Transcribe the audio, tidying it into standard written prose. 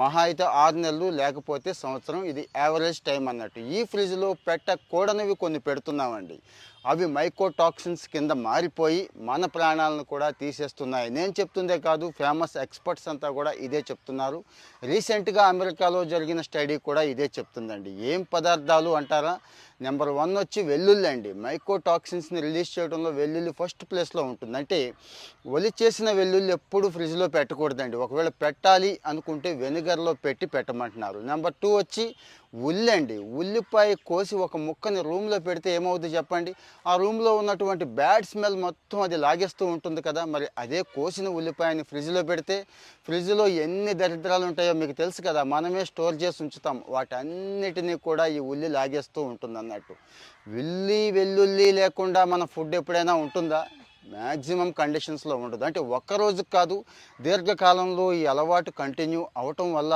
మహా అయితే 6 నెలలు లేకపోతే సంవత్సరం, ఇది యావరేజ్ టైం అన్నట్టు. ఈ ఫ్రిడ్జ్లో పెట్టకూడనివి కొన్ని పెడుతున్నామండి. అవి మైకోటాక్సిన్స్ కింద మారిపోయి మన ప్రాణాలను కూడా తీసేస్తున్నాయి. నేను చెప్తుందే కాదు, ఫేమస్ ఎక్స్పర్ట్స్ అంతా కూడా ఇదే చెప్తున్నారు. రీసెంట్గా అమెరికాలో జరిగిన స్టడీ కూడా ఇదే చెప్తుందండి. ఏం పదార్థాలు అంటారా? నెంబర్ 1 వచ్చి వెల్లుల్లి అండి. మైకోటాక్సిన్స్ని రిలీజ్ చేయడంలో వెల్లుల్లి ఫస్ట్ ప్లేస్లో ఉంటుంది. అంటే ఒలి చేసిన వెల్లుల్లి ఎప్పుడు ఫ్రిడ్జ్లో పెట్టకూడదండి. ఒకవేళ పెట్టాలి అనుకుంటే వెనిగర్లో పెట్టి పెట్టమంటున్నారు. నెంబర్ 2 వచ్చి ఉల్లి అండి. ఉల్లిపాయ కోసి ఒక ముక్కని రూమ్లో పెడితే ఏమవుతుంది చెప్పండి? ఆ రూమ్లో ఉన్నటువంటి బ్యాడ్ స్మెల్ మొత్తం అది లాగేస్తూ ఉంటుంది కదా. మరి అదే కోసిన ఉల్లిపాయని ఫ్రిడ్జ్లో పెడితే ఫ్రిడ్జ్లో ఎన్ని దరిద్రాలు ఉంటాయో మీకు తెలుసు కదా. మనమే స్టోర్ చేసి ఉంచుతాం. వాటన్నిటినీ కూడా ఈ ఉల్లి లాగేస్తూ ఉంటుంది అన్నట్టు. వెల్లుల్లి లేకుండా మన ఫుడ్ ఎప్పుడైనా ఉంటుందా? మ్యాక్సిమం కండిషన్స్లో ఉండదు. అంటే ఒక్కరోజు కాదు, దీర్ఘకాలంలో ఈ అలవాటు కంటిన్యూ అవటం వల్ల